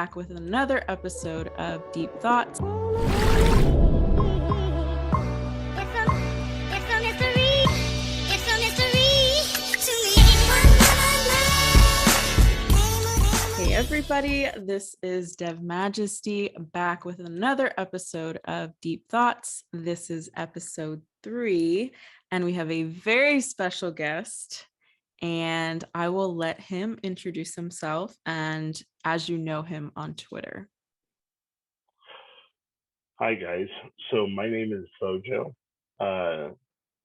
back with another episode of Deep Thoughts. Hey everybody, this is Dev Majesty back with another episode of Deep Thoughts. This is episode 3, and we have a very special guest. And I will let him introduce himself and as you know him on Twitter. Hi guys, so my name is Vojo,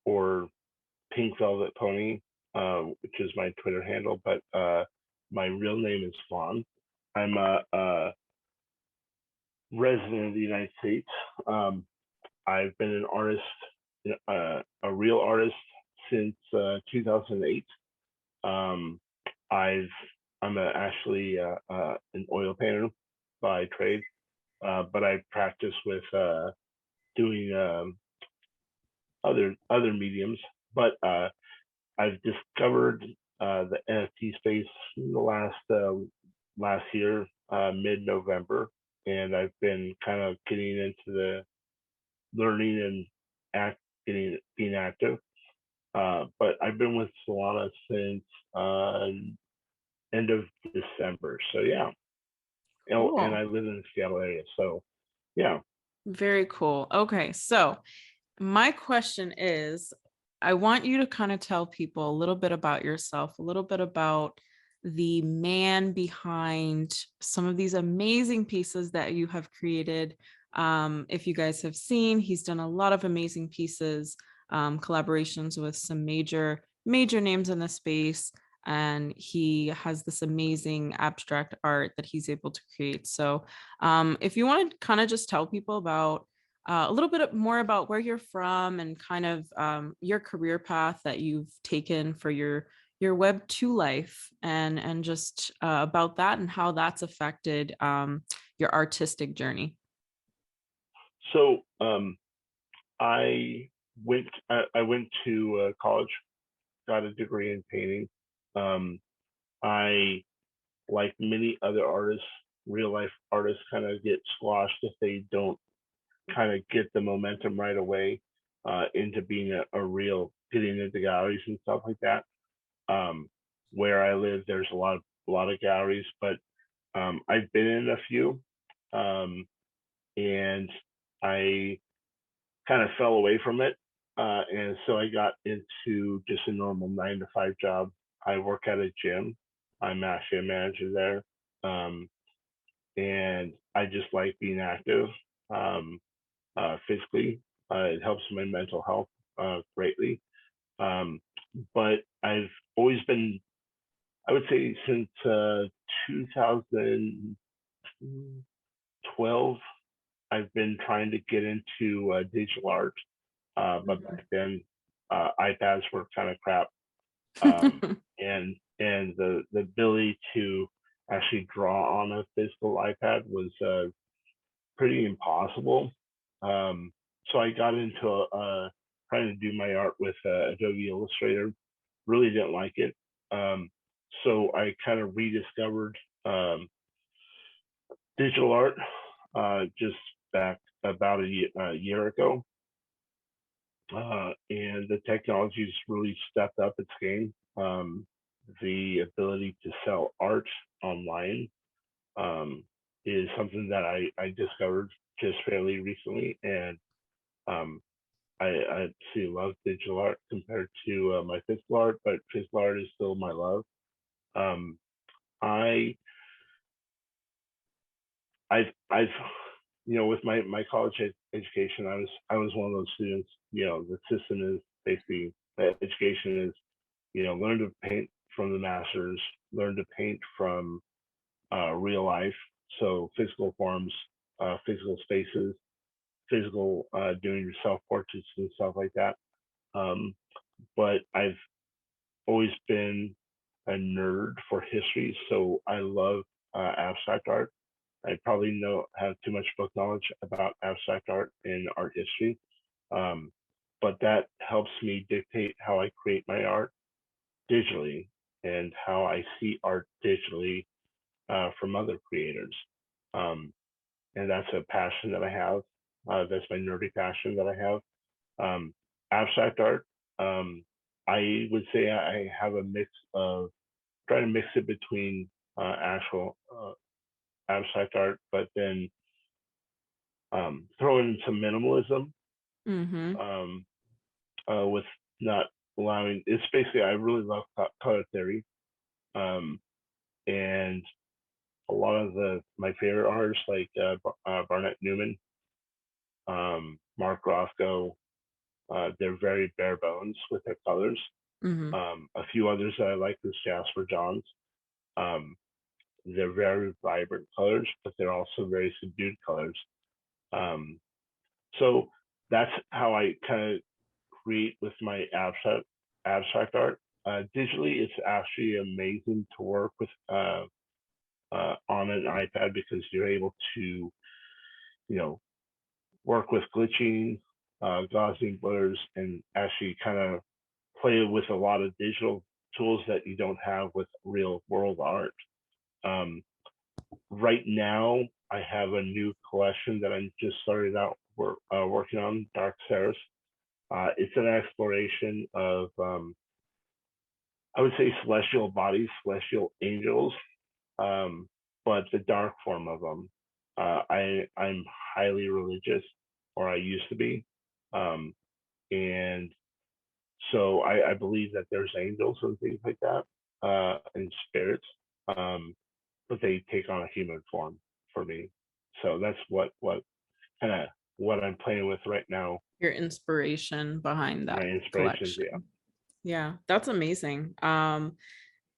or Pink Velvet Pony, which is my Twitter handle, but my real name is Fawn. I'm a resident of the United States. I've been an artist, a real artist since 2008. I'm actually an oil painter by trade, but I practice with doing other mediums. But I've discovered the NFT space in the last year, mid-November, and I've been kind of getting into the learning and being active. But I've been with Solana since end of December. So yeah. Cool. And I live in the Seattle area. So yeah. Very cool. Okay, so my question is, I want you to kind of tell people a little bit about yourself, a little bit about the man behind some of these amazing pieces that you have created. If you guys have seen, he's done a lot of amazing pieces, collaborations with some major names in the space. And he has this amazing abstract art that he's able to create. So if you want to kind of just tell people about a little bit more about where you're from and kind of your career path that you've taken for your Web 2 life, and just about that and how that's affected your artistic journey. So I went to college, got a degree in painting. I, like many other artists, real life artists, kind of get squashed if they don't kind of get the momentum right away into being a real, getting into galleries and stuff like that. Where I live, there's a lot of galleries, but I've been in a few, and I kind of fell away from it, and so I got into just a normal 9 to 5 job. I work at a gym. I'm actually a manager there, and I just like being active physically. It helps my mental health greatly. But I've always been, I would say, since 2012, I've been trying to get into digital art, but back then iPads were kind of crap, and the ability to actually draw on a physical iPad was pretty impossible. So I got into trying to do my art with Adobe Illustrator. Really didn't like it. So I kind of rediscovered digital art just back about a year ago. And the technology's really stepped up its game. The ability to sell art online is something that I discovered just fairly recently, and I absolutely love digital art compared to my physical art, but physical art is still my love. I I've with my college education, I was one of those students. The system is basically, education is, learn to paint from the masters, learn to paint from real life, so physical forms, physical spaces, physical doing your self portraits and stuff like that. But I've always been a nerd for history, so I love abstract art. I probably have too much book knowledge about abstract art and art history, but that helps me dictate how I create my art digitally and how I see art digitally from other creators. And that's a passion that I have. That's my nerdy passion that I have. Abstract art, I would say I have a mix of trying to mix it between actual abstract art, but then throw in some minimalism Mm-hmm. um, with not allowing. It's basically I really love color theory, um, and a lot of my favorite artists like Barnett Newman, Mark Rothko, they're very bare bones with their colors. Mm-hmm. A few others that I like is Jasper Johns. Um, they're very vibrant colors, but they're also very subdued colors. Um, so that's how I kind of create with my abstract art. Digitally, it's actually amazing to work with on an iPad because you're able to, work with glitching, Gaussian blurs, and actually kind of play with a lot of digital tools that you don't have with real world art. Um, right now, I have a new collection that I just started out working on, Dark Saris. It's an exploration of, I would say, celestial bodies, celestial angels, um, but the dark form of them. I'm highly religious, or I used to be, um, and so I believe that there's angels and things like that, and spirits, but they take on a human form for me. So that's what kind of what I'm playing with right now. Your inspiration behind My that inspirations, yeah. collection. Yeah, that's amazing.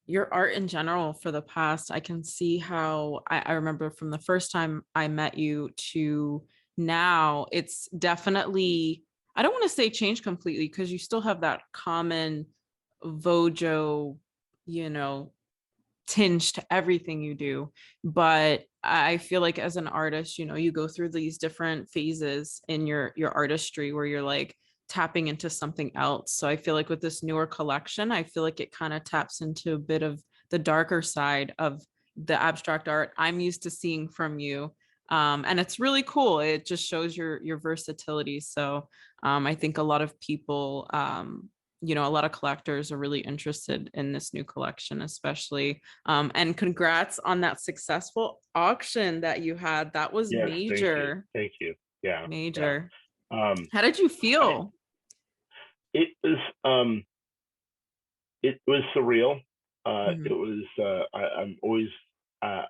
Your art in general for the past, I can see how I remember from the first time I met you to now, it's definitely, I don't want to say change completely because you still have that common Vojo, you know, tinge to everything you do. But I feel like as an artist, you go through these different phases in your artistry where you're like tapping into something else. So I feel like with this newer collection, I feel like it kind of taps into a bit of the darker side of the abstract art I'm used to seeing from you. And it's really cool. It just shows your versatility. So I think a lot of people, a lot of collectors are really interested in this new collection, especially. And congrats on that successful auction that you had. That was Yes, major, thank you. Yeah, yeah. major. Um, How did you I feel? it was it was surreal. It Mhm, was I'm always I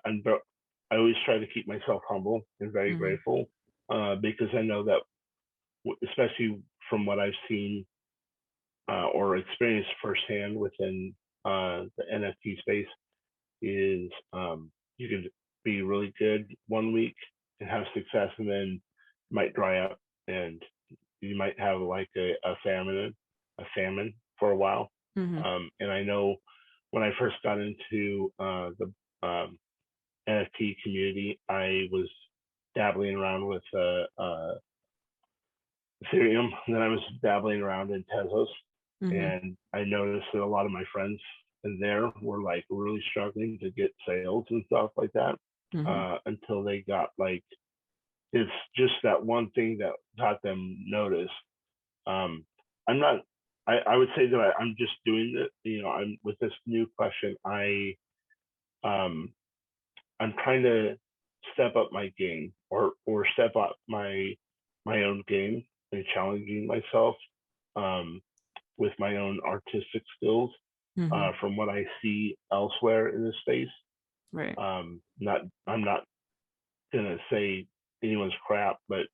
always try to keep myself humble and very mhm, grateful because I know that especially from what I've seen or experienced firsthand within the NFT space is you could be really good one week and have success and then might dry up and you might have like a famine for a while. mhm, And I know when I first got into the NFT community, I was dabbling around with Ethereum, and then I was dabbling around in Tezos, mhm, and I noticed that a lot of my friends in there were like really struggling to get sales and stuff like that mhm. until they got like it's just that one thing that got them noticed. Um, I'm not. I would say that I'm just doing it. I'm with this new question. Um, I'm trying to step up my game or step up my own game and challenging myself um, with my own artistic skills Mhm. from what I see elsewhere in this space. Right. Not I'm not gonna say anyone's crap, but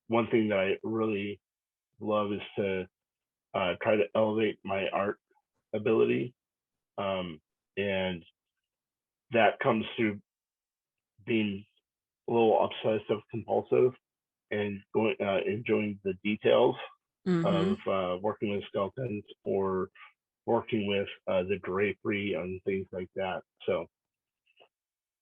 one thing that I really love is to try to elevate my art ability, um, and that comes through being a little obsessive compulsive and enjoying the details of Mhm. working with skeletons or working with the drapery and things like that. So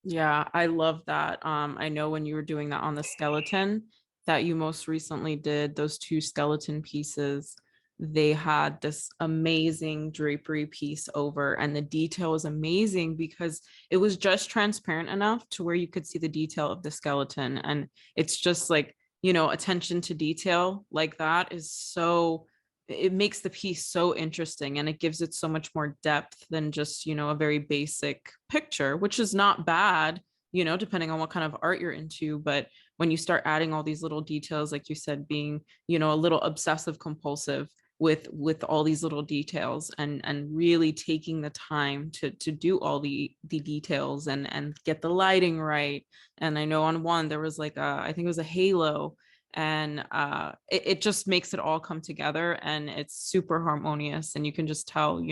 Yeah, I love that. I know when you were doing that on the skeleton that you most recently did those two skeleton pieces. they had this amazing drapery piece over, and the detail was amazing because it was just transparent enough to where you could see the detail of the skeleton. And it's just like, attention to detail like that is so, it makes the piece so interesting, and it gives it so much more depth than just, a very basic picture, which is not bad, depending on what kind of art you're into. But when you start adding all these little details, like you said, being, a little obsessive compulsive with all these little details, and really taking the time to do all the details, and get the lighting right. And I know on one there was like I think it was a halo, and it just makes it all come together, and it's super harmonious, and you can just tell,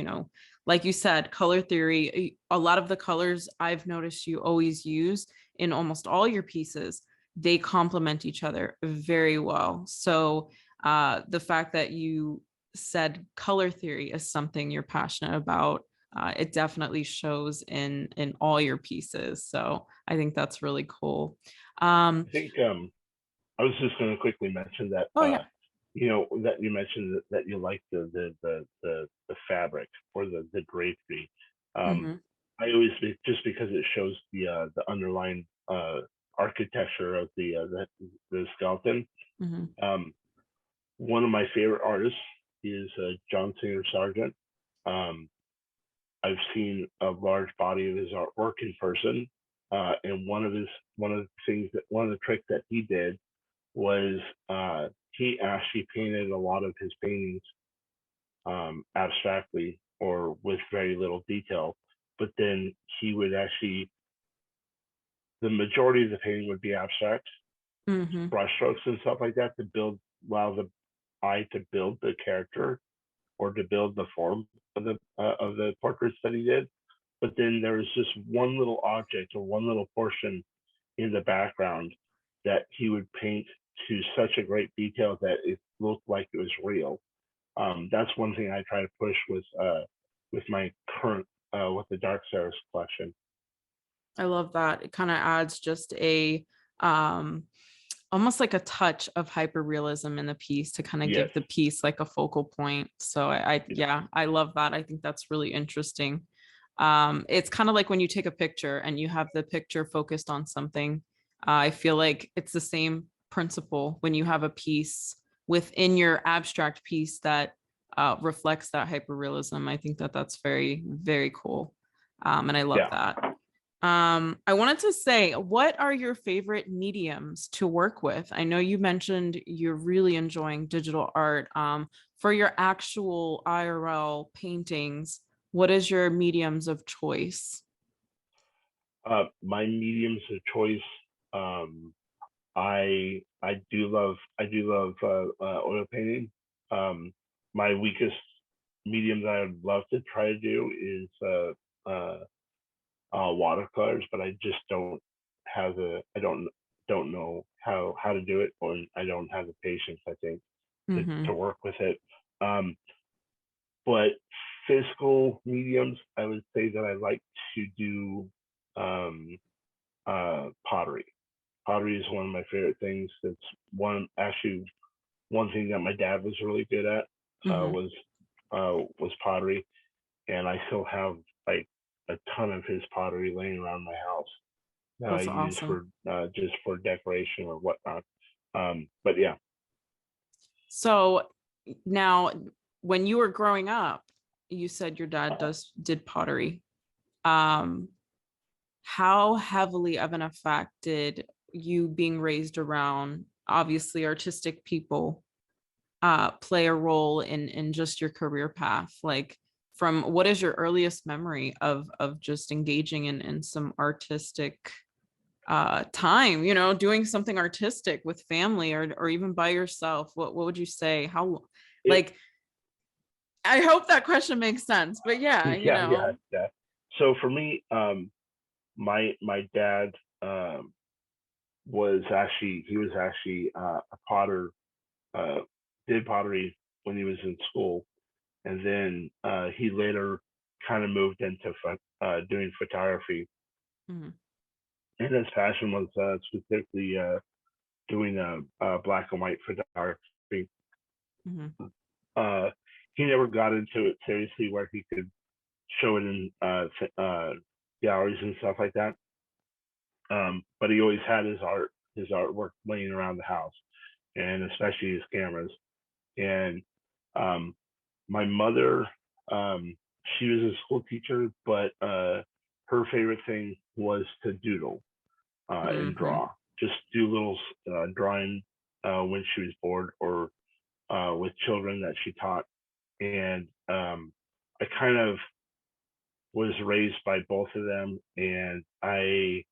like you said, color theory. A lot of the colors I've noticed you always use in almost all your pieces, they complement each other very well. So the fact that you said color theory is something you're passionate about, it definitely shows in all your pieces. So I think that's really cool. I think I was just going to quickly mention that Oh yeah. that you mentioned that you like the fabric or the drapery. Um, Hmm. I always, just because it shows the underlying architecture of the skeleton. Hmm. Um, One of my favorite artists is John Singer Sargent. Um, I've seen a large body of his artwork in person, and one of the things that one of the tricks that he did was he actually painted a lot of his paintings abstractly or with very little detail, but then he would actually, the majority of the painting would be abstract Hmm. brushstrokes and stuff like that to allow the eye to build the character or to build the form of the portraits that he did. But then there was just one little object or one little portion in the background that he would paint to such a great detail that it looked like it was real. That's one thing I try to push with my current with the Dark Saris collection. I love that. It kind of adds just a um almost like a touch of hyper realism in the piece to kind of Yes, give the piece like a focal point. So yeah, yeah, I love that. I think that's really interesting. It's kind of like when you take a picture and you have the picture focused on something. I feel like it's the same principle when you have a piece within your abstract piece that reflects that hyperrealism. I think that that's very, very cool. And I love yeah. that. I wanted to say, what are your favorite mediums to work with? I know you mentioned you're really enjoying digital art. For your actual IRL paintings, what is your mediums of choice? My mediums of choice. Um, I do love oil painting. Um, my weakest medium that I'd love to try to do is watercolors, but I just don't have the I don't know how to do it, or I don't have the patience, I think, Mm-hmm. to work with it. Um, but physical mediums, I would say that I like to do um, pottery. Pottery is one of my favorite things. It's one thing that my dad was really good at uh, Mm-hmm. was was pottery, and I still have like a ton of his pottery laying around my house that I That's use awesome. for just for decoration or whatnot. But yeah, So now, when you were growing up, you said your dad did pottery. Um, how heavily of an effect did you being raised around obviously artistic people play a role in just your career path? Like, from what is your earliest memory of just engaging in some artistic time, doing something artistic with family, or even by yourself? What would you say? How, it like, I hope that question makes sense, but yeah, yeah. So for me, my dad he was actually a potter, uh, did pottery when he was in school, and then he later kind of moved into doing photography. Mhm. And his passion was specifically doing black and white photography. Mhm. uh, he never got into it seriously where he could show it in galleries and stuff like that. But he always had his artwork laying around the house, and especially his cameras. And um, my mother, um, she was a school teacher, but her favorite thing was to doodle and Mm-hmm. draw. Just do little drawing when she was bored or with children that she taught. And I kind of was raised by both of them, and I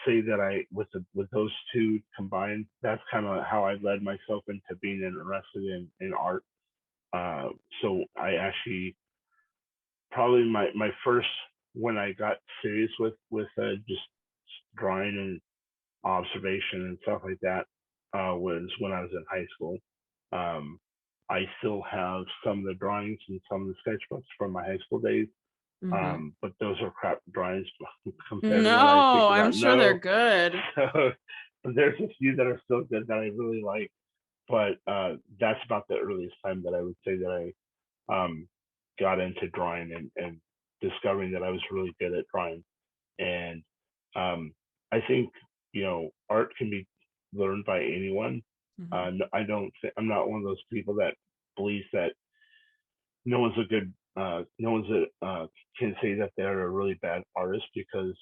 say that with those two combined, that's kind of how I led myself into being interested in art. So I actually probably my first when I got serious with just drawing and observation and stuff like that was when I was in high school. Um, I still have some of the drawings and some of the sketchbooks from my high school days, Mm-hmm. but those are crap drawings compared to what I think No, I'm about. sure they're No, good. so there's a few that are still good that I really like, but that's about the earliest time that I would say that I got into drawing and discovering that I was really good at drawing. And I think art can be learned by anyone. Mm-hmm. I don't. I'm not one of those people that believes that no one's a good. No one's can say that they're a really bad artist because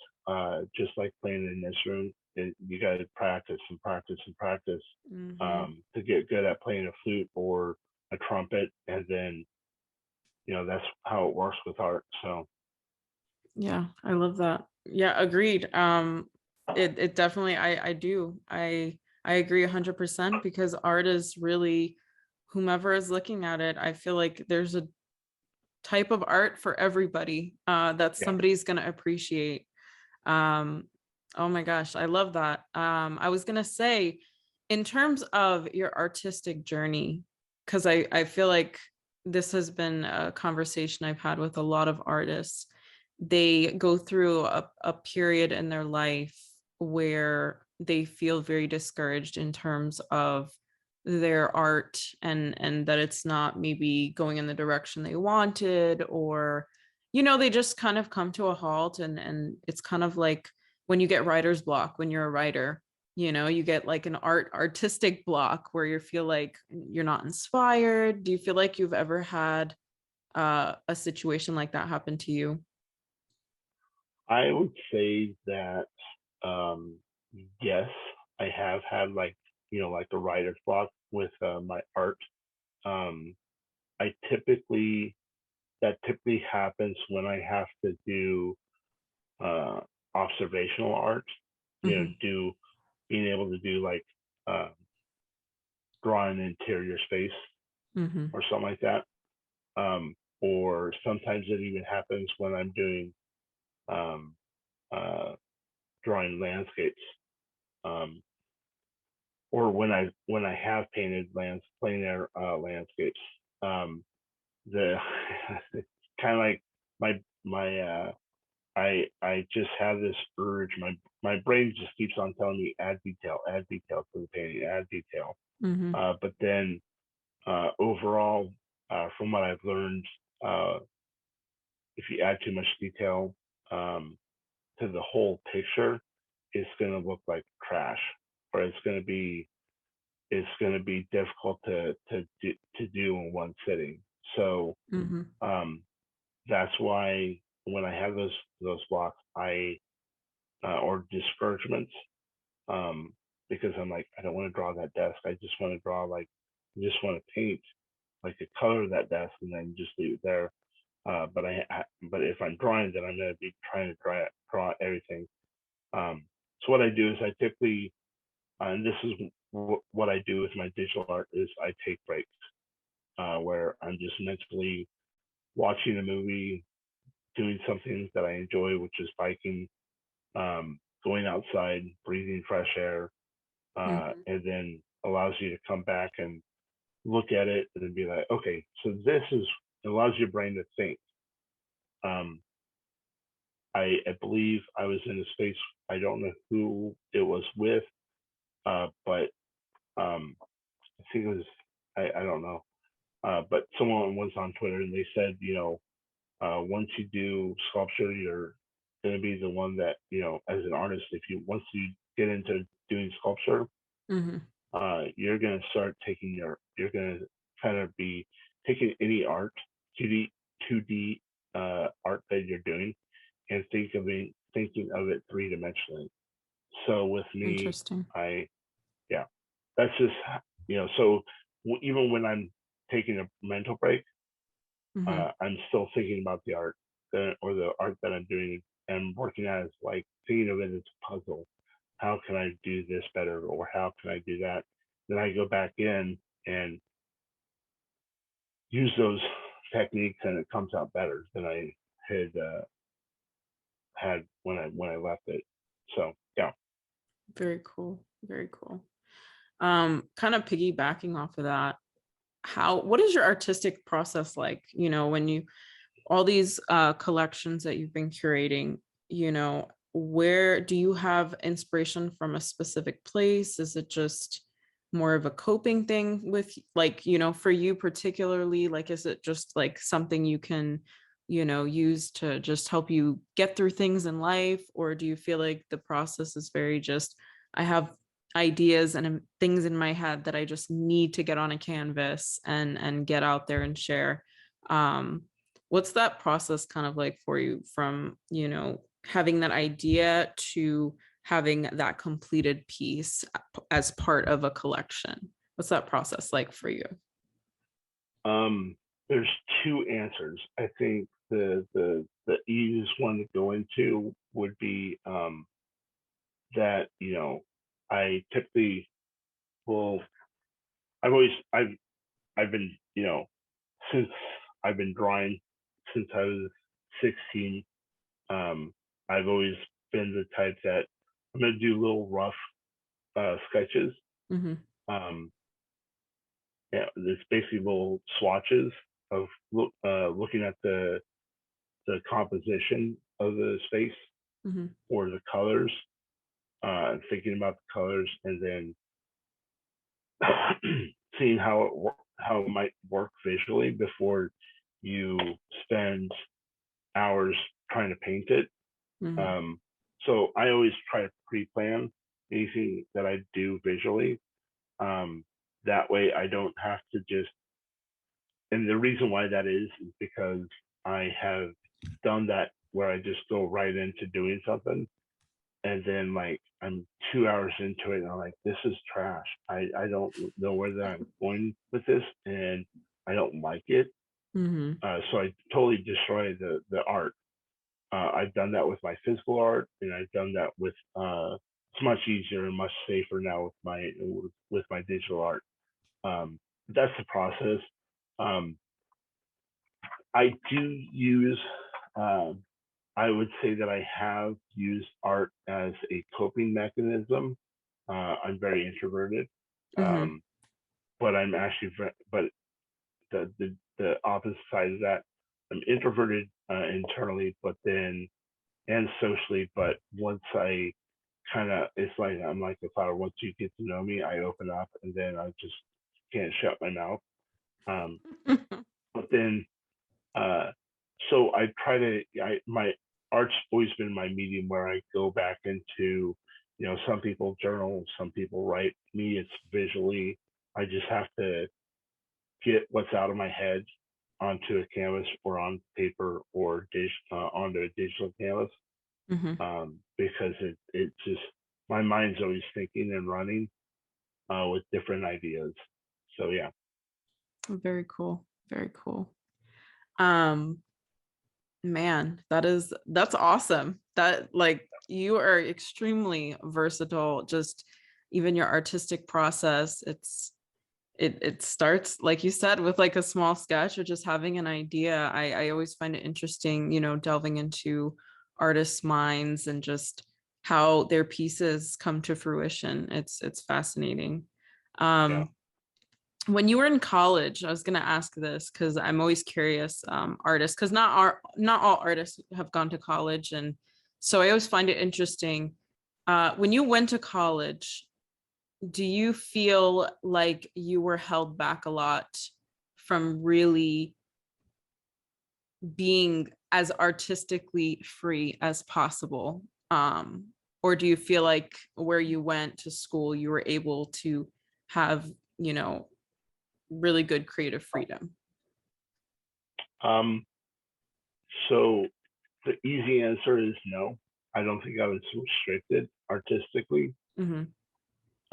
just like playing an instrument, you got to practice and practice and practice Mm-hmm. to get good at playing a flute or a trumpet, and then that's how it works with art. So Yeah, I love that. Yeah, agreed. It definitely I do. I agree 100% because art is really whomever is looking at it, I feel like there's a type of art for everybody that yeah, somebody's going to appreciate. Um, oh my gosh, I love that. I was going to say, in terms of your artistic journey, because I feel like this has been a conversation I've had with a lot of artists. They go through a period in their life where they feel very discouraged in terms of their art and that it's not maybe going in the direction they wanted, or they just kind of come to a halt, and it's kind of like when you get writer's block when you're a writer. You get like an artistic block where you feel like you're not inspired. Do you feel like you've ever had a situation like that happen to you? I would say that um, yes, I have had like the writer's block with my art. Um, I typically that typically happens when I have to do uh, observational art. Mm-hmm. Do being able to do like uh, draw an interior space Mm-hmm. or something like that. Or sometimes it even happens when I'm doing um, uh, drawing landscapes. Um, or when I have painted plein air landscapes. The kind of like my I just have this urge. My brain just keeps on telling me add detail to the painting, add detail. Mm-hmm. But then overall, from what I've learned, uh, if you add too much detail um, to the whole picture, it's going to look like trash, or it's going to be difficult to do in one sitting. So Mm-hmm. um, that's why when I have those blocks, I or discouragements, um, because I'm like I don't want to draw that desk. I just want to draw like I just want to paint like a color of that desk and then just leave it there. But if I'm drawing, then I'm going to be trying to draw everything. So what I do is I typically, and this is what I do with my digital art, is I take breaks where I'm just mentally watching a movie, doing something that I enjoy, which is biking, going outside, breathing fresh air, Mm-hmm. and then allows you to come back and look at it and then be like, okay, so this is it allows your brain to think. Um, I believe I was in a space. I don't know who it was with, but I think it was. I don't know. But someone was on Twitter and they said, once you do sculpture, you're going to be the one that, as an artist, once you get into doing sculpture, Mm-hmm. you're going to start you're going to kind of be taking any art, 2D art that you're doing, and thinking of it three-dimensionally. So with me, Interesting. yeah, that's just, so even when I'm taking a mental break, Mm-hmm. I'm still thinking about the art or the art that I'm doing and working as like thinking of it as a puzzle. How can I do this better, or how can I do that? Then I go back in and use those techniques, and it comes out better than I had when I left it. So yeah. Very cool. Very cool. Kind of piggybacking off of that, what is your artistic process like, when you all these collections that you've been curating, where do you have inspiration from a specific place? Is it just more of a coping thing with, like, for you particularly, like, is it just like something you can, use to just help you get through things in life? Or do you feel like the process is very just, I have ideas and things in my head that I just need to get on a canvas and get out there and share? What's that process kind of like for you, from having that idea to having that completed piece as part of a collection? What's that process like for you? There's two answers. I think the easiest one to go into would be that I typically will. I've been since I've been drawing since I was 16. I've always been the type that I'm gonna do little rough sketches. Mm-hmm. Um, yeah, it's basically little swatches of looking at the composition of the space Mm-hmm. or the colors, thinking about the colors, and then seeing how it might work visually before you spend hours trying to paint it. Mm-hmm. Um, so I always try to pre-plan anything that I do visually. That way I don't have to just, and the reason why that is because I have done that where I just go right into doing something, and then like I'm 2 hours into it and I'm like, this is trash. I don't know where that I'm going with this, and I don't like it. Mm-hmm. So I totally destroy the art. I've done that with my physical art, and I've done that with it's much easier and much safer now with my digital art. That's the process. Um, I do use. Um, I would say that I have used art as a coping mechanism. I'm very introverted, Mm-hmm. um, but I'm actually, but the opposite side of that, I'm introverted internally, but then and socially. But once I kind of, it's like I'm like a flower. Once you get to know me, I open up, and then I just can't shut my mouth. Um, but then Uh, so I try to, my art's always been my medium where I go back into, some people journal, some people write. Me, it's visually. I just have to get what's out of my head onto a canvas or on paper or onto a digital canvas, Mm-hmm. because it just, my mind's always thinking and running with different ideas. So yeah. Very cool. Very cool. Um, Man, that's awesome. That, like, you are extremely versatile. Just even your artistic process, it starts, like you said, with like a small sketch or just having an idea. I always find it interesting, delving into artists' minds and just how their pieces come to fruition. It's fascinating. Yeah. When you were in college, I was going to ask this because I'm always curious, artists, because not all artists have gone to college, and so I always find it interesting. When you went to college, do you feel like you were held back a lot from really being as artistically free as possible? Or do you feel like where you went to school, you were able to have, you know, really good creative freedom? Um, so the easy answer is no. I don't think I was restricted artistically. Mm-hmm.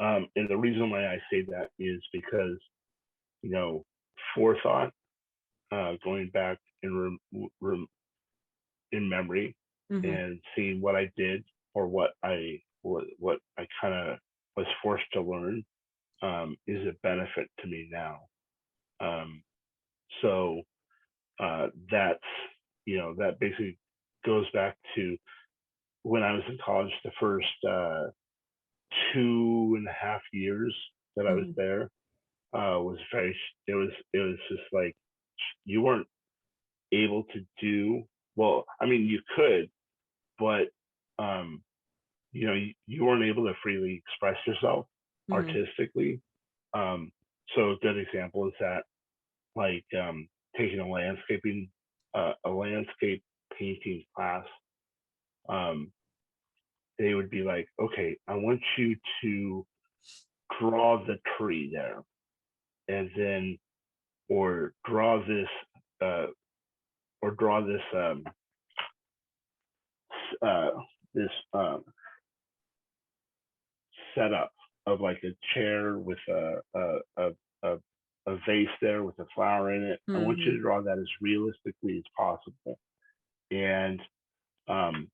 And the reason why I say that is because, you know, forethought, going back in memory Mm-hmm. and seeing what I did or what I kind of was forced to learn, is a benefit to me now. Um, so that's, that basically goes back to when I was in college. The first 2.5 years that I was Mm-hmm. there was very. It was just like you weren't able to do well. I mean, you could, but um, you weren't able to freely express yourself Mm-hmm. artistically. Um, so a good example is that, like, taking a landscape painting class. Um, they would be like, okay, I want you to draw the tree there, and then or draw this uh, or draw uh, this setup of like a chair with a, a vase there with a flower in it. I want you Mm-hmm. to draw that as realistically as possible. And um,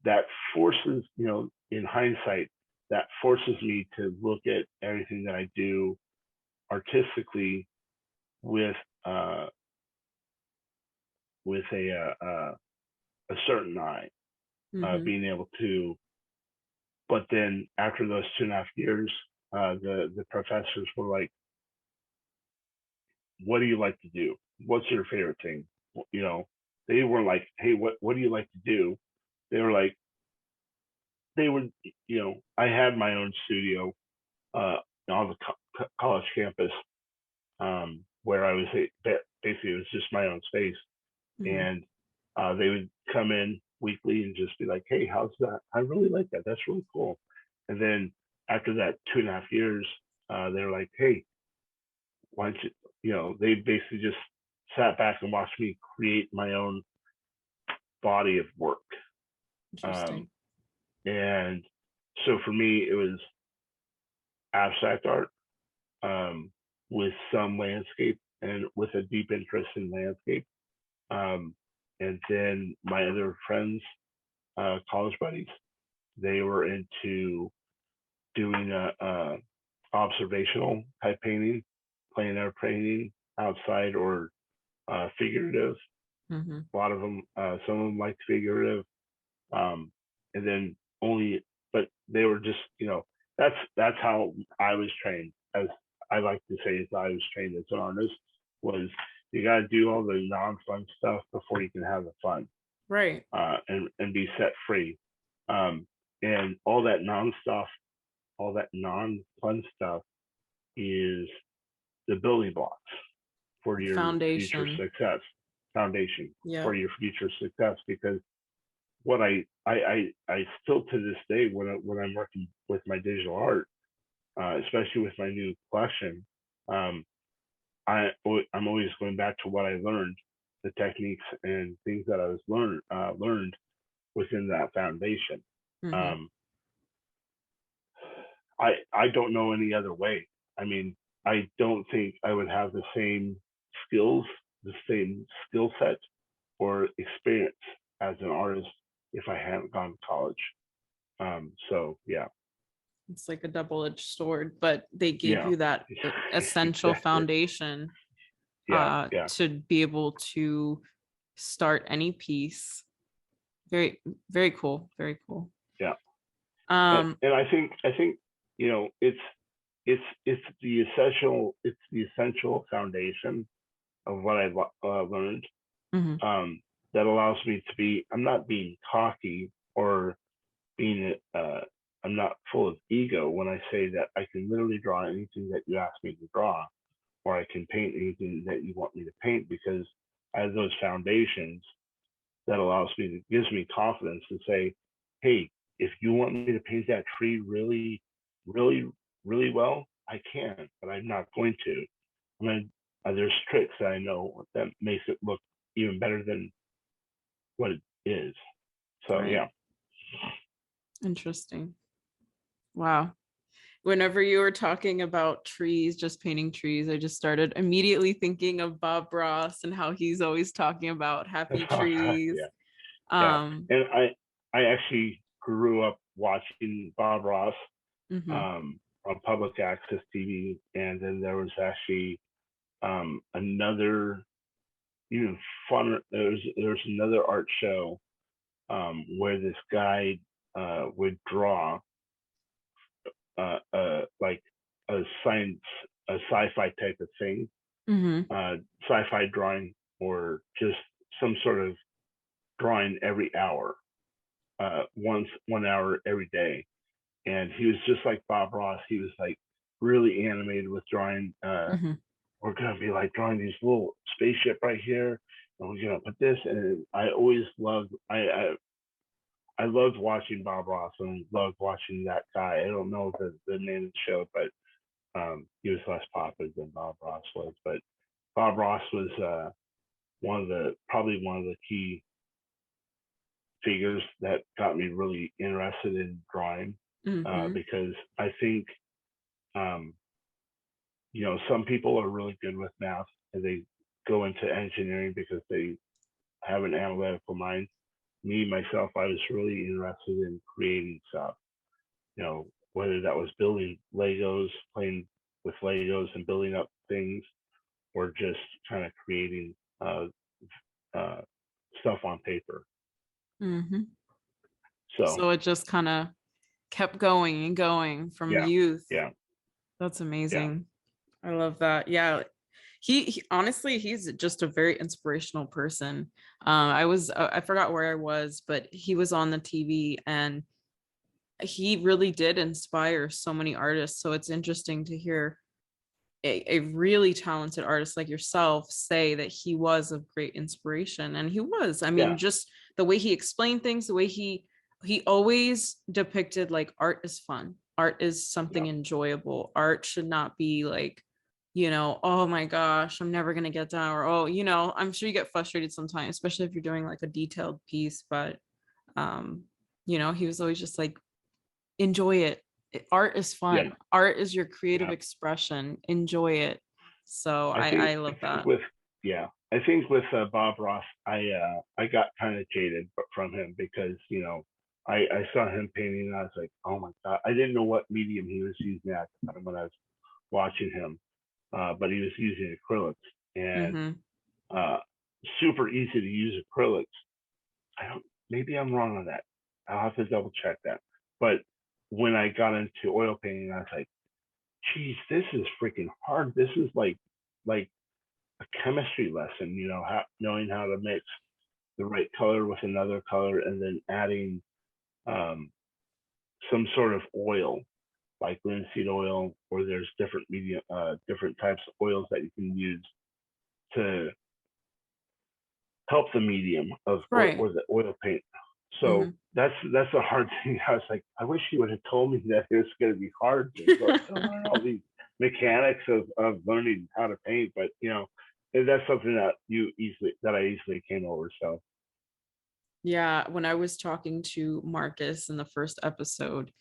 that forces, in hindsight, that forces me to look at everything that I do artistically with uh, with a certain eye, Mm-hmm. being able to. But then after those 2.5 years, the professors were like, "What do you like to do? What's your favorite thing?" You know, they were like, "Hey, what do you like to do?" They were like, they were, I had my own studio uh, on the college campus, where I was basically, it was just my own space, Mm-hmm. and they would come in weekly and just be like, "Hey, how's that? I really like that. That's really cool." And then after that 2.5 years, they were like, "Hey, why don't you?" They basically just sat back and watched me create my own body of work. Um, Interesting. and so for me, it was abstract art, um, with some landscape and with a deep interest in landscape. Um, and then my other friends, college buddies, they were into doing a observational type painting, plein air painting outside or figurative. Mm-hmm. A lot of them, some of them liked figurative, and then only, but they were just, that's how I was trained. As I like to say, as I was trained as an artist, was you got to do all the non-fun stuff before you can have the fun, Right. and be set free. Um, and all that non-fun stuff is the building blocks for your future Foundation. success, foundation for Yep. your future success. Because what I still to this day, when I'm working with my digital art, especially with my new collection, um, I'm always going back to what I learned, the techniques and things that I was learned within that foundation. Mm-hmm. Um, I don't know any other way. I mean, I don't think I would have the same skills, the same skill set or experience as an artist if I hadn't gone to college. So yeah, It's like a double-edged sword, but they gave yeah, you that essential exactly. foundation Yeah, yeah, to be able to start any piece. Very, very cool. Very cool. yeah. Um, And I think it's the essential foundation of what I learned, mhm. um, that allows me to be. I'm not being cocky or being I'm not full of ego when I say that I can literally draw anything that you ask me to draw. or I can paint anything that you want me to paint, because I have those foundations that gives me confidence to say, hey, if you want me to paint that tree really, really, really well, I can, but I'm not going to. I mean, there's tricks that I know that makes it look even better than what it is. So Right. yeah. Interesting. Wow. Whenever you were talking about trees, just painting trees, I just started immediately thinking of Bob Ross and how he's always talking about happy trees. Yeah, yeah. Um, And I actually grew up watching Bob Ross mhm, on public access TV, and then there was actually another even fun. There's another art show where this guy would draw like a science, a sci-fi type of thing, mhm, sci-fi drawing, or just some sort of drawing every hour, once 1 hour every day. And he was just like Bob Ross. He was like really animated with drawing. mhm. We're gonna be like drawing these little spaceship right here, and we're gonna put this. And I always loved. I loved watching Bob Ross and loved watching that guy. I don't know the name of the show, but he was less popular than Bob Ross was. But Bob Ross was probably one of the key figures that got me really interested in drawing, Mhm. because I think um, some people are really good with math and they go into engineering because they have an analytical mind. Me myself, I was really interested in creating stuff. Whether that was building Legos, playing with Legos and building up things, or just kind of creating uh, stuff on paper. Mhm. So So it just kind of kept going and going from yeah, youth. yeah, That's yeah. amazing. I love that. Yeah. He honestly, he's just a very inspirational person. I forgot where I was, but he was on the TV and he really did inspire so many artists. So it's interesting to hear a really talented artist like yourself say that he was of great inspiration. And he was. I mean, Yeah, just the way he explained things, the way he always depicted like art is fun. Art is something yeah, enjoyable. Art should not be like, oh my gosh, I'm never gonna get down, or I'm sure you get frustrated sometimes, especially if you're doing like a detailed piece, but um, he was always just like, enjoy it. Art is yeah, fun. Art is your creative yeah. expression. Enjoy it. So I I think I love think that. with yeah, I think with Bob Ross, I got kind of jaded from him, because I saw him painting and I was like, oh my god, I didn't know what medium he was using at the time when I was watching him, but he was using acrylics, and Mm-hmm. uh, super easy to use acrylics. I don't. Maybe I'm wrong on that. I'll have to double check that. But when I got into oil painting, I was like, geez, this is freaking hard. This is like a chemistry lesson, knowing how to mix the right color with another color, and then adding um, some sort of oil, like linseed oil, or there's different types of oils that you can use to help the medium of Right. or the oil paint. Mm-hmm. So that's a hard thing. I was like, I wish you would have told me that it was going to be hard to learn all these mechanics of learning how to paint. But that's something that I easily came over. So Yeah, when I was talking to Marcus in the first episode,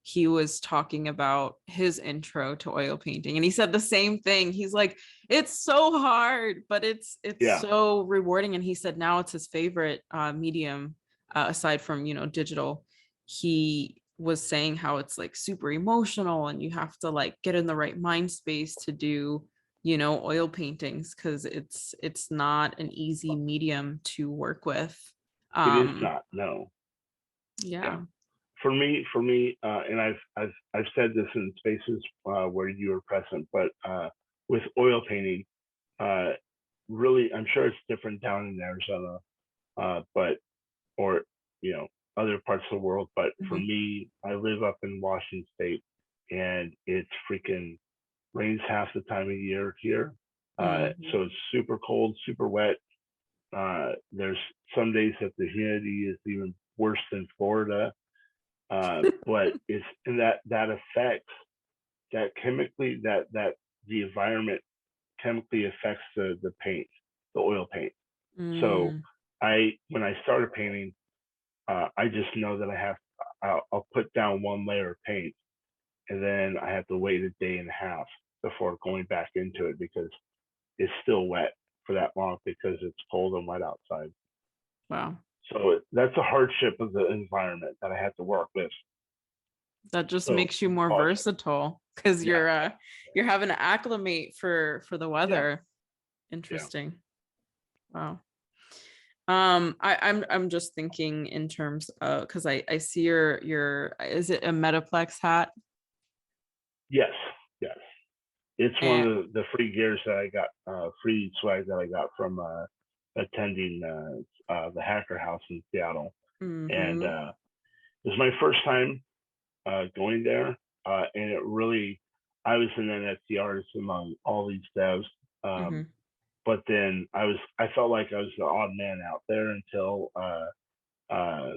he was talking about his intro to oil painting and he said the same thing. He's like, it's so hard, but it's yeah, so rewarding. And he said now it's his favorite medium, aside from, digital. He was saying how it's like super emotional and you have to like get in the right mind space to do, oil paintings, because it's not an easy medium to work with. it is um not. No, yeah. yeah. For me, and I've said this in spaces where you were present, but with oil painting, uh, really, I'm sure it's different down in Arizona, but or you know other parts of the world. But for Mhm. me, I live up in Washington State, and it's freaking rains half the time of year here, Mhm. So it's super cold, super wet. There's some days that the humidity is even worse than Florida. But it's and that affects that chemically that the environment chemically affects the paint, the oil paint. So Mm. when I started painting, I just know that I'll put down one layer of paint, and then I have to wait a day and a half before going back into it because it's still wet for that long because it's cold and wet outside. Wow. So that's a hardship of the environment that I have to work with. That just So makes you more uh, versatile because yeah, you're having to acclimate for the yeah, weather. yeah. Interesting. Wow. I'm just thinking in terms of because I see your is it a Metaplex hat? Yes, yes. It's one And of the free gears that I got, free swag that I got from attending the Hacker House in Seattle, and mm-hmm, it was my first time going there, and it really, I was an NFT artist among all these devs, mm-hmm. but then I felt like I was the odd man out there until uh,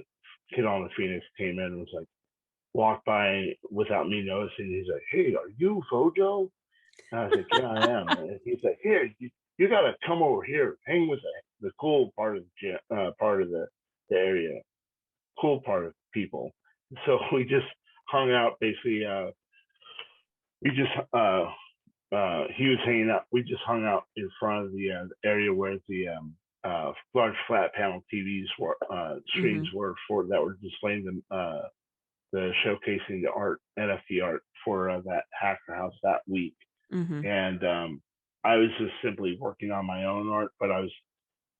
Kid on the Phoenix came in and was like, walked by without me noticing. He's like, "Hey, are you Vojo?" And I was like, "Yeah, I am." And he's like, "Here, you gotta come over here, hang with the cool part of part of the area, cool part of people." So we just hung out. Basically, we just he was hanging out. We just hung out in front of the area where the large flat panel TVs were screens Mm-hmm. were for that were displaying the showcasing the art NFT art for that Hacker House that week. Mm-hmm. And I was just simply working on my own art, but I was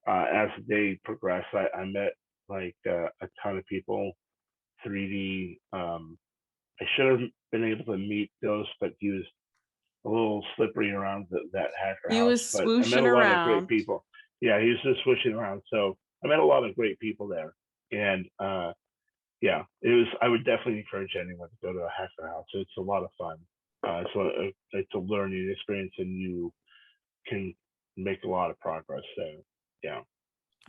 as the day progressed, I met like a ton of people. 3D. I should have been able to meet Ghost, but he was a little slippery around that Hacker He House. was But I met swooshing a lot of great around. people. Yeah, he was just swishing around. So I met a lot of great people there, and yeah, it was. I would definitely encourage anyone to go to a Hacker House. It's a lot of fun. It's a learning experience, and you can make a lot of progress there. Yeah.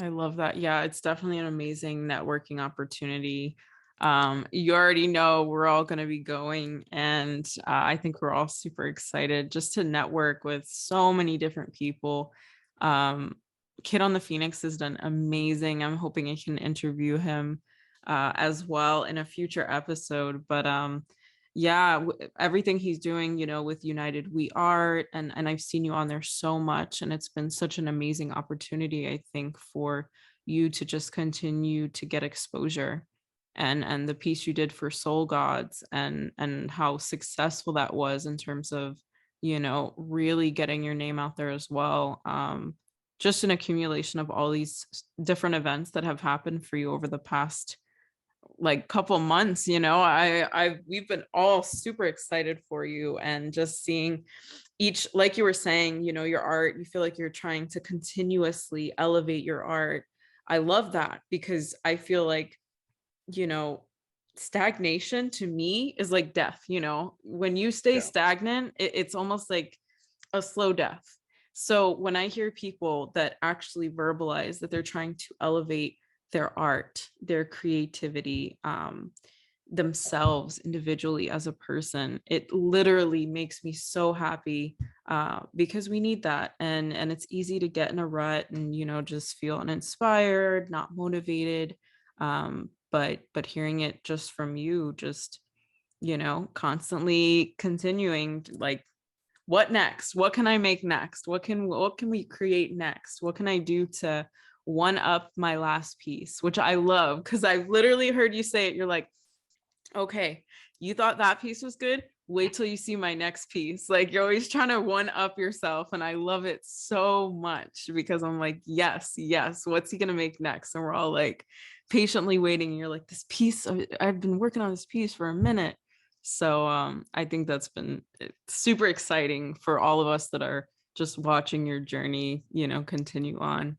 I love that. Yeah, it's definitely an amazing networking opportunity. You already know we're all going to be going, and I think we're all super excited just to network with so many different people. Um, Kid on the Phoenix has done amazing. I'm hoping I can interview him as well in a future episode. But yeah, everything he's doing, with United We Art, and I've seen you on there so much, and it's been such an amazing opportunity, I think, for you to just continue to get exposure. And the piece you did for Soul Gods, and how successful that was in terms of, really getting your name out there as well. Just an accumulation of all these different events that have happened for you over the past like couple months. We've been all super excited for you, and just seeing each, like you were saying, your art, you feel like you're trying to continuously elevate your art. I love that, because I feel like, you know stagnation to me is like death. When you stay Yeah. stagnant, it's almost like a slow death. So when I hear people that actually verbalize that they're trying to elevate their art, their creativity, themselves individually as a person, it literally makes me so happy, because we need that. And it's easy to get in a rut and, just feel uninspired, not motivated. But hearing it just from you, just, constantly continuing, like, what next? What can I make next? What can we create next? What can I do to one up my last piece? Which I love, because I've literally heard you say it. You're like, okay, you thought that piece was good. Wait till you see my next piece. Like, you're always trying to one up yourself. And I love it so much, because I'm like, yes, yes. What's he going to make next? And we're all like patiently waiting. And you're like, this piece, I've been working on this piece for a minute. So I think that's been super exciting for all of us that are just watching your journey, continue on.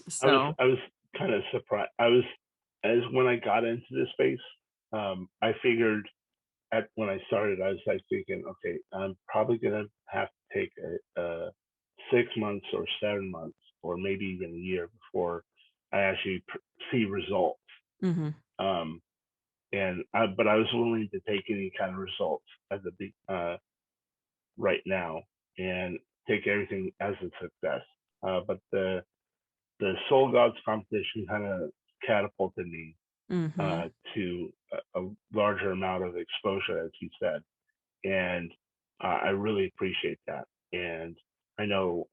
So, I was kind of surprised. I was as when I got into this space, I figured when I started, I was like thinking, okay, I'm probably gonna have to take a 6 months or 7 months or maybe even a year before I actually see results. Mm-hmm. Um, but I was willing to take any kind of results as a big right now and take everything as a success. But the Soul Gods competition kind of catapulted me Mm-hmm. to a larger amount of exposure, as you said, and I really appreciate that. And I know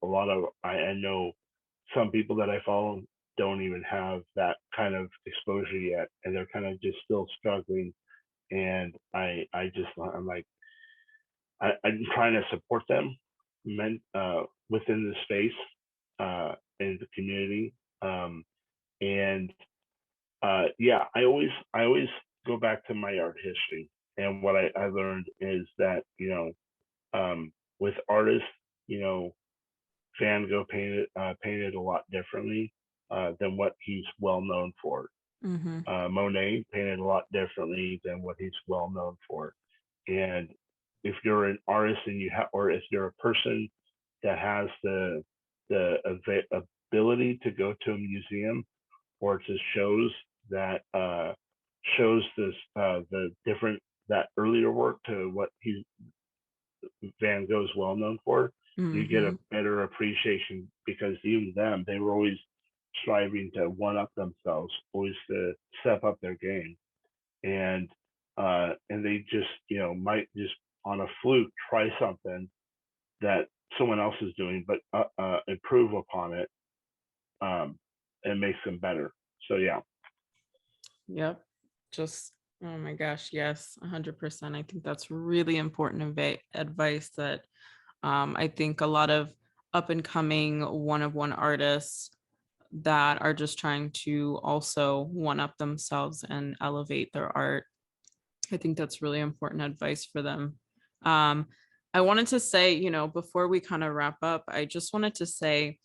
I know some people that I follow don't even have that kind of exposure yet, and they're kind of just still struggling. And I'm like, I'm trying to support them within the space in the community. And yeah, I always go back to my art history, and what I learned is that with artists, you know, Van Gogh painted a lot differently than what he's well known for. Mm-hmm. Monet painted a lot differently than what he's well known for. And if you're an artist and or if you're a person that has the ability to go to a museum or to shows that shows this the different that earlier work to what Van Gogh's well known for, you get Mm-hmm. a better appreciation because even them, they were always striving to one up themselves, always to step up their game. And they just, might just on a fluke try something that someone else is doing, but improve upon it, and makes them better. So yeah. Yep. Just, oh my gosh, yes, 100%. I think that's really important advice that I think a lot of up and coming one of one artists that are just trying to also one up themselves and elevate their art. I think that's really important advice for them. Um, I wanted to say, before we kind of wrap up, I just wanted to say,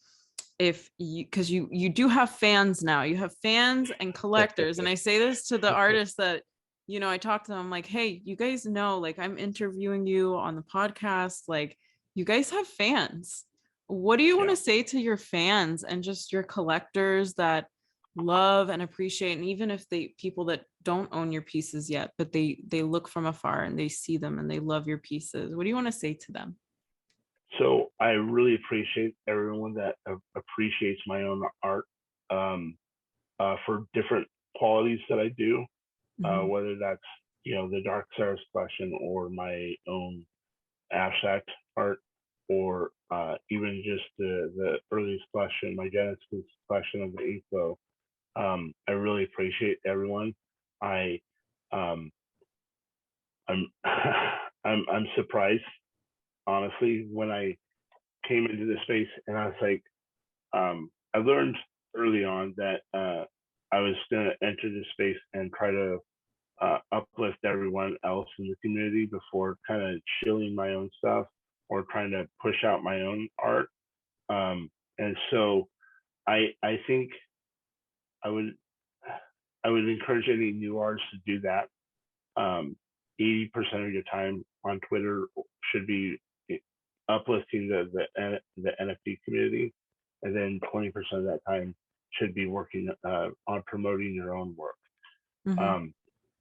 if you because you do have fans now, you have fans and collectors, and I say this to the artists that I talk to them, I'm like, hey, you guys know, like, I'm interviewing you on the podcast, like, you guys have fans. What do you want Yeah. to say to your fans and just your collectors that love and appreciate, and even if people that don't own your pieces yet, but they look from afar and they see them and they love your pieces, what do you want to say to them? So I really appreciate everyone that appreciates my own art, um, for different qualities that I do, Mm-hmm. whether that's the Dark Stars collection or my own abstract art, or even just the earliest collection, my Genesis collection of the Info. I really appreciate everyone. I um, I'm I'm surprised, honestly, when I came into the space and I was like, I learned early on that I was going to enter this space and try to uplift everyone else in the community before kind of shilling my own stuff or trying to push out my own art. And so I think I would I would encourage any new artists to do that. 80% of your time on Twitter should be uplifting the NFT community, and then 20% of that time should be working on promoting your own work. Mm-hmm. Um,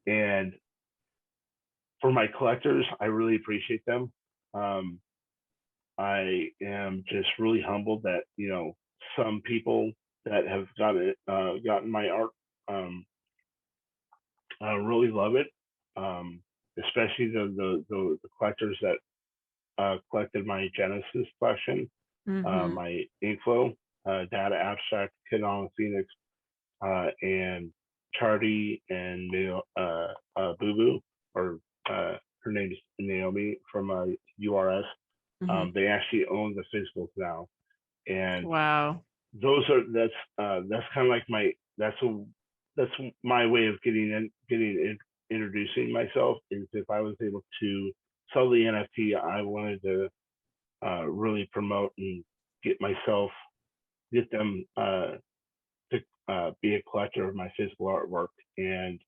and for my collectors, I really appreciate them. Um, I am just really humbled that some people that have gotten my art, um, really love it. Especially the collectors that collected my Genesis collection, Mm-hmm. my Inkflow, Data Abstract, Kid on Phoenix, and Chardy and Boo Boo, or her name is Naomi from URS. Mm-hmm. They actually own the physicals now, and Wow. that's kind of like that's my way of introducing myself, is if I was able to sell the NFT, I wanted to really promote and get myself get them to be a collector of my physical artwork. And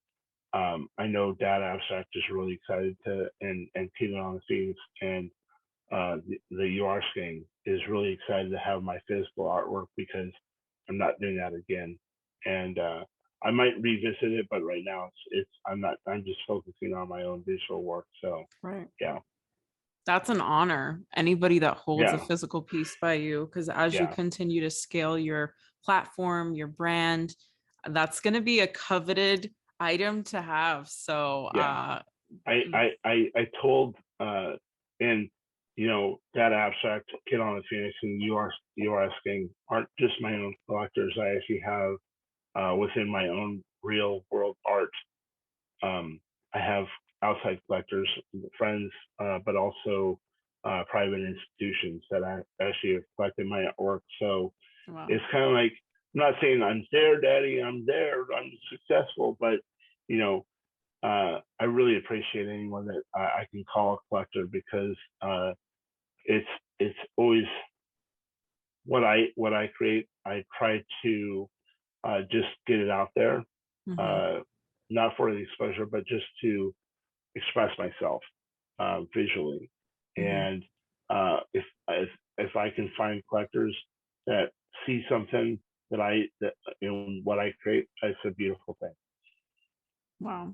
I know Data Abstract is really excited to and Kid on the Scenes, and the UR gang is really excited to have my physical artwork because I'm not doing that again. And I might revisit it, but right now I'm just focusing on my own visual work. So Right. yeah, That's an honor. Anybody that holds a yeah, physical piece by you, because as you yeah, continue to scale your platform, your brand, that's going to be a coveted item to have. So, yeah. I told and that abstract Kid on the Phoenix and UR asking aren't just my own collectors. I actually have within my own real world art. I have outside collectors, friends, but also private institutions that I actually have collected my artwork. So wow. it's kind of like, I'm not saying I'm there, daddy, I'm there, I'm successful, but you know, I really appreciate anyone that I can call a collector because it's it's always what I create. I try to just get it out there, Mm-hmm. uh, not for the exposure, but just to express myself visually. Mm-hmm. And if I can find collectors that see something that in what I create, it's a beautiful thing. Wow.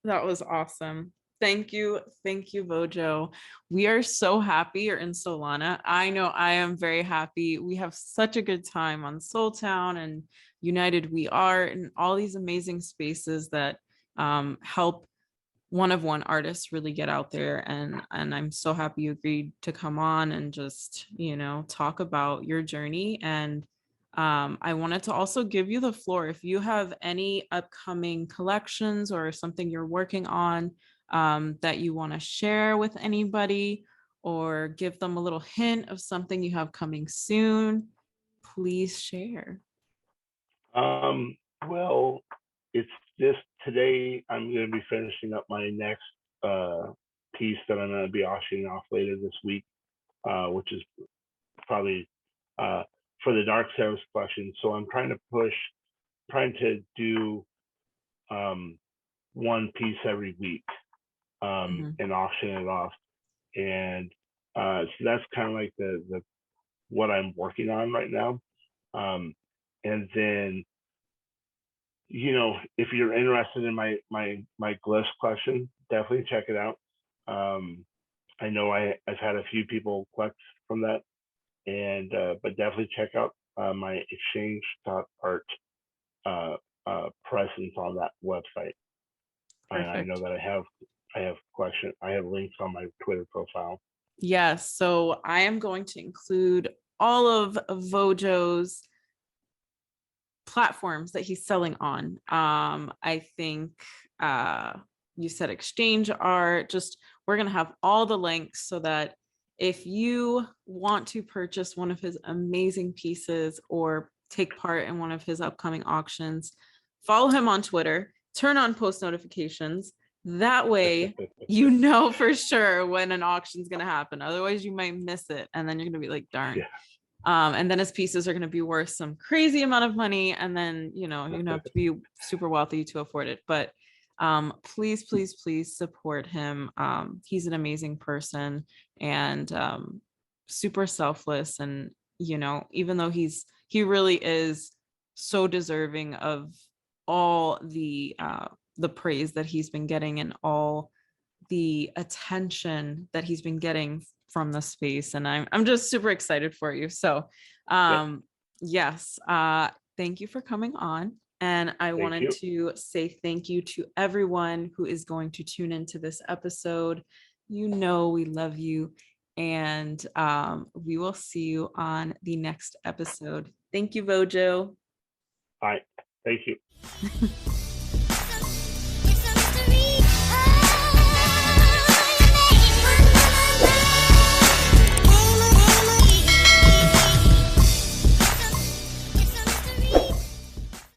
That was awesome. Thank you. Thank you, Vojo. We are so happy you're in Solana. I know I am very happy. We have such a good time on Soul Town and United We Are and all these amazing spaces that help one of one artists really get out there. And I'm so happy you agreed to come on and just, talk about your journey. And I wanted to also give you the floor. If you have any upcoming collections or something you're working on that you want to share with anybody or give them a little hint of something you have coming soon, please share. Well, it's just today. I'm going to be finishing up my next piece that I'm going to be auctioning off later this week, which is probably uh, for the Dark Service collection. So I'm trying to do one piece every week Mhm. and auction it off. And so that's kind of like the what I'm working on right now. And then if you're interested in my glyphs collection, definitely check it out. I know I've had a few people collect from that, and but definitely check out my ExchangeArt presence on that website. And I know Perfect. that I have links on my Twitter profile. Yes. So I am going to include all of Vojo's platforms that he's selling on. I think you said ExchangeArt. Just we're gonna have all the links so that if you want to purchase one of his amazing pieces or take part in one of his upcoming auctions, follow him on Twitter, turn on post notifications. That way, you know for sure when an auction is going to happen. Otherwise, you might miss it. And then you're going to be like, darn. Yeah. And then his pieces are going to be worth some crazy amount of money. And then, you're going to have to be super wealthy to afford it. But please, please, please support him. He's an amazing person and super selfless. And, even though he really is so deserving of all the praise that he's been getting and all the attention that he's been getting from the space. And I'm just super excited for you. So Yep. yes, thank you for coming on. And I Thank wanted you. to say thank you to everyone who is going to tune into this episode. We love you. And we will see you on the next episode. Thank you, Vojo. Bye. Thank you.